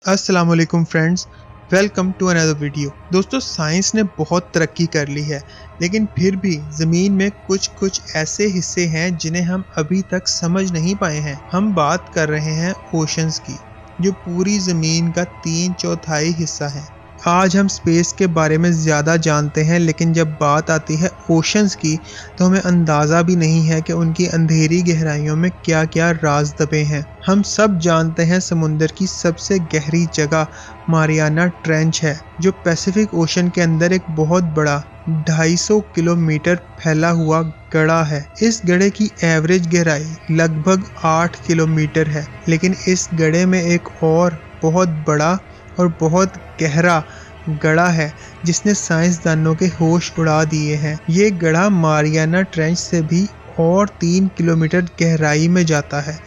अस्सलाम वालेकुम friends, welcome to another video. दोस्तों, साइंस ने बहुत तरक्की कर ली है, लेकिन फिर भी ज़मीन में कुछ ऐसे हिस्से हैं जिन्हें हम अभी तक समझ नहीं पाए हैं। हम बात कर रहे हैं ओशंस की, जो पूरी ज़मीन का 3/4 हिस्सा है। आज हम स्पेस के बारे में ज़्यादा जानते हैं, लेकिन जब बात आती है ओशंस की, तो हमें अंदाज़ा भी नहीं है कि उनकी अंधेरी गहराइयों में क्या-क्या राज दबे हैं। हम सब जानते हैं समुंदर की सबसे गहरी जगह मारियाना ट्रेंच है, जो पैसिफिक ओशन के अंदर एक बहुत बड़ा 250 किलोमीटर फैला हुआ गड्ढा है। इस गड्ढे की एवरेज गहराई लगभग 8 किलोमीटर है, लेकिन इस गड्ढे में एक और बहुत बड़ा और बहुत गहरा गड्ढा है जिसने साइंसदानों के होश उड़ा दिए हैं। ये गड्ढा मारियाना ट्रेंच से भी और 3 किलोमीटर गहराई में जाता है,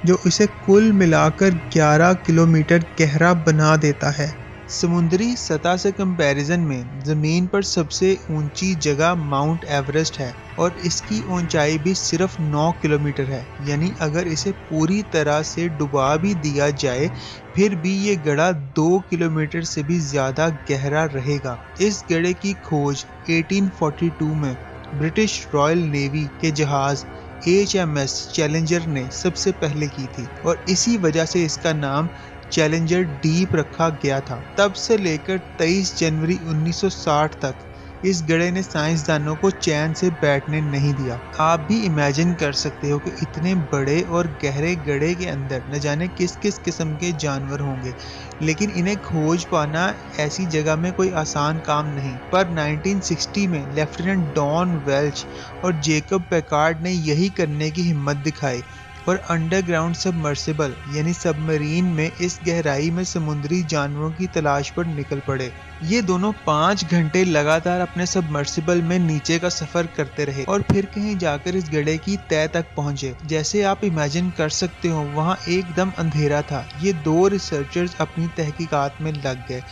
जो इसे कुल मिलाकर 11 किलोमीटर गहरा बना देता है। समुद्री सतह से कंपैरिजन में ज़मीन पर सबसे ऊंची जगह माउंट एवरेस्ट है और इसकी ऊंचाई भी सिर्फ 9 किलोमीटर है। यानी अगर इसे पूरी तरह से डुबा भी दिया जाए, फिर भी ये गड्ढा 2 किलोमीटर से भी ज़्यादा गहरा रहेगा। इस गड्ढे की खोज 1842 में ब्रिटिश रॉयल नेवी के जहाज HMS चैलेंजर ने सबसे पहले की थी और इसी वजह से इसका नाम चैलेंजर डीप रखा गया था। तब से लेकर 23 जनवरी 1960 तक इस गड्ढे ने साइंसदानों को चैन से बैठने नहीं दिया। आप भी इमेजिन कर सकते हो कि इतने बड़े और गहरे गड्ढे के अंदर न जाने किस किस किस्म के जानवर होंगे, लेकिन इन्हें खोज पाना ऐसी जगह में कोई आसान काम नहीं। पर 1960 में लेफ्टिनेंट डॉन वेल्च और जेकब पैकार्ड ने यही करने की हिम्मत दिखाई और अंडरग्राउंड सबमर्सिबल यानी सबमरीन में इस गहराई में समुद्री जानवरों की तलाश पर निकल पड़े। ये दोनों 5 घंटे लगातार अपने सबमर्सिबल में नीचे का सफर करते रहे और फिर कहीं जाकर इस गड्ढे की तह तक पहुंचे। जैसे आप इमेजिन कर सकते हो, वहां एकदम अंधेरा था। ये दो रिसर्चर्स अपनी तहकीकात में लग गए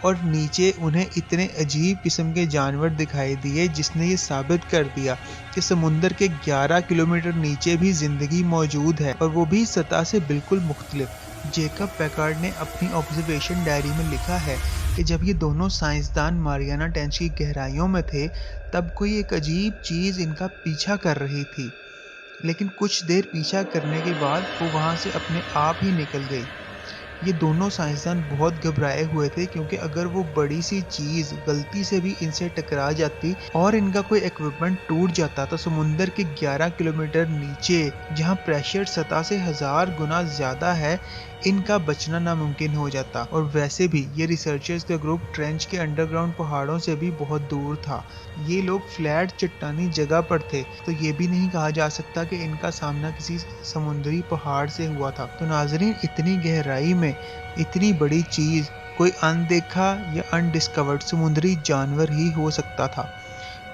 और नीचे उन्हें इतने अजीब किस्म के जानवर दिखाई दिए, जिसने ये साबित कर दिया कि समुंदर के 11 किलोमीटर नीचे भी जिंदगी मौजूद है और वो भी सतह से बिल्कुल मुख्तलिफ। जेकब पैकार्ड ने अपनी ऑब्जर्वेशन डायरी में लिखा है कि जब ये दोनों साइंसदान मारियाना ट्रेंच की गहराइयों में थे, तब कोई एक अजीब चीज़ इनका पीछा कर रही थी, लेकिन कुछ देर पीछा करने के बाद वो वहाँ से अपने आप ही निकल गई। ये दोनों साइंसदान बहुत घबराए हुए थे, क्योंकि अगर वो बड़ी सी चीज़ गलती से भी इनसे टकरा जाती और इनका कोई इक्विपमेंट टूट जाता, तो समुंदर के 11 किलोमीटर नीचे, जहां प्रेशर सतह से 1000 गुना ज़्यादा है, इनका बचना नामुमकिन हो जाता। और वैसे भी ये रिसर्चर्स का ग्रुप ट्रेंच के अंडरग्राउंड पहाड़ों से भी बहुत दूर था। ये लोग फ्लैट चट्टानी जगह पर थे, तो ये भी नहीं कहा जा सकता कि इनका सामना किसी समुद्री पहाड़ से हुआ था। तो नाजरीन, इतनी गहराई में इतनी बड़ी चीज़ कोई अनदेखा या अनडिस्कवर्ड समुद्री जानवर ही हो सकता था।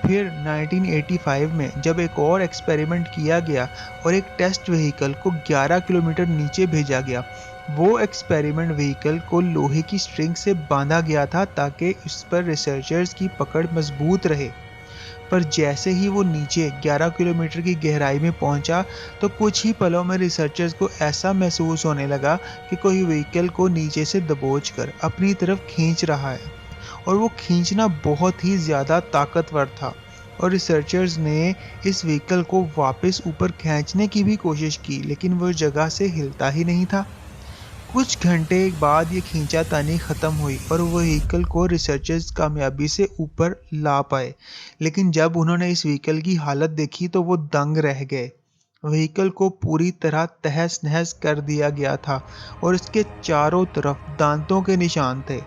फिर 1985 में जब एक और एक्सपेरिमेंट किया गया और एक टेस्ट व्हीकल को 11 किलोमीटर नीचे भेजा गया। वो एक्सपेरिमेंट व्हीकल को लोहे की स्ट्रिंग से बांधा गया था ताकि उस पर रिसर्चर्स की पकड़ मजबूत रहे। पर जैसे ही वो नीचे 11 किलोमीटर की गहराई में पहुंचा, तो कुछ ही पलों में रिसर्चर्स को ऐसा महसूस होने लगा कि कोई व्हीकल को नीचे से दबोच कर अपनी तरफ खींच रहा है, और वो खींचना बहुत ही ज़्यादा ताकतवर था। और रिसर्चर्स ने इस व्हीकल को वापस ऊपर खींचने की भी कोशिश की, लेकिन वो जगह से हिलता ही नहीं था। कुछ घंटे बाद ये खींचातानी ख़त्म हुई और वो व्हीकल को रिसर्चर्स कामयाबी से ऊपर ला पाए, लेकिन जब उन्होंने इस व्हीकल की हालत देखी तो वो दंग रह गए। व्हीकल को पूरी तरह तहस नहस कर दिया गया था और इसके चारों तरफ दांतों के निशान थे।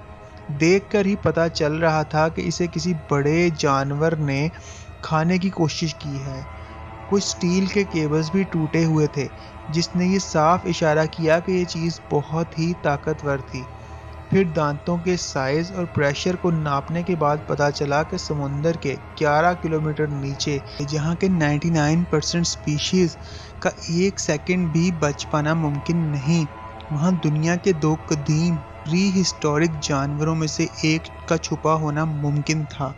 देखकर ही पता चल रहा था कि इसे किसी बड़े जानवर ने खाने की कोशिश की है। कुछ स्टील के केबल्स भी टूटे हुए थे, जिसने ये साफ इशारा किया कि ये चीज़ बहुत ही ताकतवर थी। फिर दांतों के साइज और प्रेशर को नापने के बाद पता चला कि समुंदर के 11 किलोमीटर नीचे, जहाँ के 99% स्पीशीज का 1 सेकंड भी बच पाना मुमकिन नहीं, वहाँ दुनिया के 2 कदीम प्री हिस्टोरिक जानवरों में से एक का छुपा होना मुमकिन था,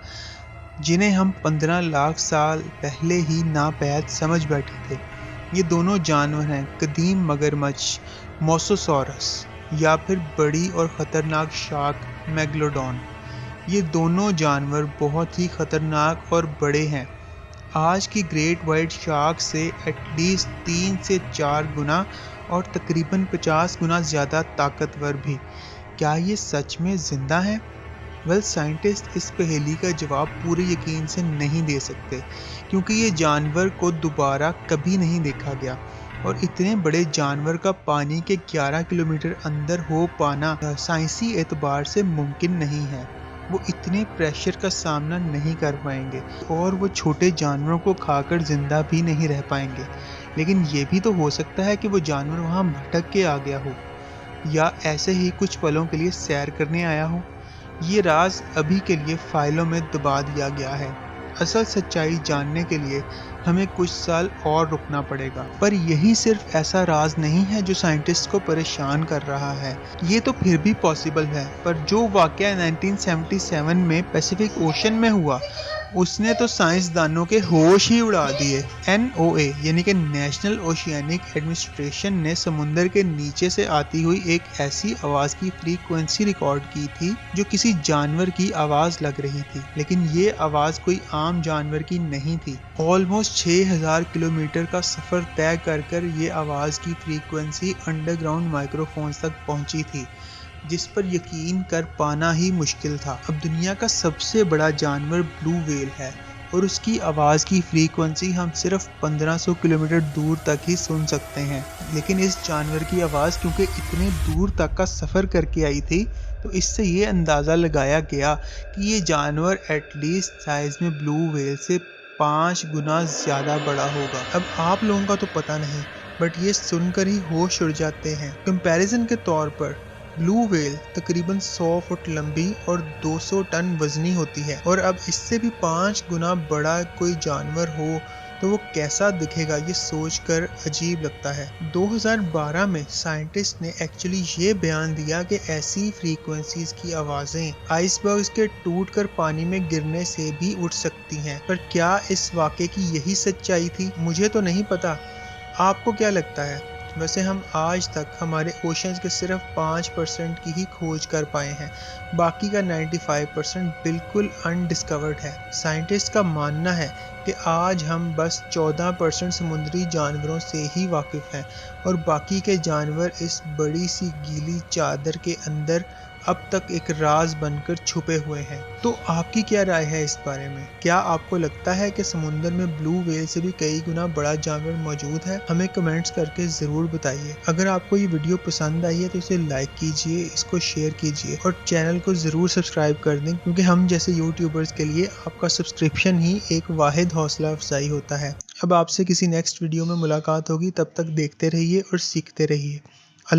जिन्हें हम 15 लाख साल पहले ही नापैद समझ बैठे थे। ये दोनों जानवर हैं कदीम मगरमच्छ मोसोसॉरस, या फिर बड़ी और ख़तरनाक शार्क मेगलोडॉन। ये दोनों जानवर बहुत ही ख़तरनाक और बड़े हैं, आज की ग्रेट वाइट शार्क से एटलीस्ट 3 से 4 गुना और तकरीबन 50 गुना ज़्यादा ताकतवर भी। क्या ये सच में ज़िंदा है? साइंटिस्ट इस पहेली का जवाब पूरे यकीन से नहीं दे सकते, क्योंकि ये जानवर को दोबारा कभी नहीं देखा गया और इतने बड़े जानवर का पानी के 11 किलोमीटर अंदर हो पाना साइंसी एतबार से मुमकिन नहीं है। वो इतने प्रेशर का सामना नहीं कर पाएंगे और वो छोटे जानवरों को खाकर जिंदा भी नहीं रह पाएंगे। लेकिन ये भी तो हो सकता है कि वो जानवर वहाँ भटक के आ गया हो या ऐसे ही कुछ पलों के लिए सैर करने आया हो। ये राज अभी के लिए फाइलों में दबा दिया गया है। असल सच्चाई जानने के लिए हमें कुछ साल और रुकना पड़ेगा। पर यही सिर्फ ऐसा राज नहीं है जो साइंटिस्ट को परेशान कर रहा है, ये तो फिर भी पॉसिबल है। पर जो वाकया 1977 में पैसिफिक ओशन में हुआ, उसने तो साइंसदानों के होश ही उड़ा दिए। NOAA यानी कि नेशनल ओशियानिक एडमिनिस्ट्रेशन ने समुंदर के नीचे से आती हुई एक ऐसी आवाज की फ्रीक्वेंसी रिकॉर्ड की थी जो किसी जानवर की आवाज लग रही थी, लेकिन ये आवाज कोई आम जानवर की नहीं थी। ऑलमोस्ट 6000 किलोमीटर का सफर तय कर ये आवाज की फ्रीक्वेंसी अंडरग्राउंड माइक्रोफोन्स तक पहुंची थी, जिस पर यकीन कर पाना ही मुश्किल था। अब दुनिया का सबसे बड़ा जानवर ब्लू व्हेल है और उसकी आवाज़ की फ्रीक्वेंसी हम सिर्फ 1500 किलोमीटर दूर तक ही सुन सकते हैं। लेकिन इस जानवर की आवाज़ क्योंकि इतने दूर तक का सफ़र करके आई थी, तो इससे ये अंदाज़ा लगाया गया कि ये जानवर एटलीस्ट साइज़ में ब्लू व्हेल से 5 गुना ज़्यादा बड़ा होगा। अब आप लोगों का तो पता नहीं, बट ये सुनकर ही होश उड़ जाते हैं। कंपैरिजन के तौर पर ब्लू व्हेल तकरीबन 100 फुट लंबी और 200 टन वजनी होती है, और अब इससे भी 5 गुना बड़ा कोई जानवर हो तो वो कैसा दिखेगा, ये सोचकर अजीब लगता है। 2012 में साइंटिस्ट ने एक्चुअली ये बयान दिया कि ऐसी फ्रीक्वेंसीज की आवाज़ें आइसबर्ग्स के टूटकर पानी में गिरने से भी उठ सकती हैं। पर क्या इस वाक़े की यही सच्चाई थी? मुझे तो नहीं पता, आपको क्या लगता है? वैसे हम आज तक हमारे ओशंस के सिर्फ 5% की ही खोज कर पाए हैं, बाकी का 95% बिल्कुल अनडिस्कवर्ड है। साइंटिस्ट का मानना है कि आज हम बस 14% समुद्री जानवरों से ही वाकिफ़ हैं और बाकी के जानवर इस बड़ी सी गीली चादर के अंदर अब तक एक राज बनकर छुपे हुए हैं। तो आपकी क्या राय है इस बारे में? क्या आपको लगता है कि समुद्र में ब्लू व्हेल से भी कई गुना बड़ा जानवर मौजूद है? हमें कमेंट्स करके ज़रूर बताइए। अगर आपको ये वीडियो पसंद आई है तो इसे लाइक कीजिए, इसको शेयर कीजिए और चैनल को ज़रूर सब्सक्राइब कर दें, क्योंकि हम जैसे यूट्यूबर्स के लिए आपका सब्सक्रिप्शन ही एक वाहिद हौसला अफजाई होता है। अब आपसे किसी नेक्स्ट वीडियो में मुलाकात होगी, तब तक देखते रहिए और सीखते रहिए।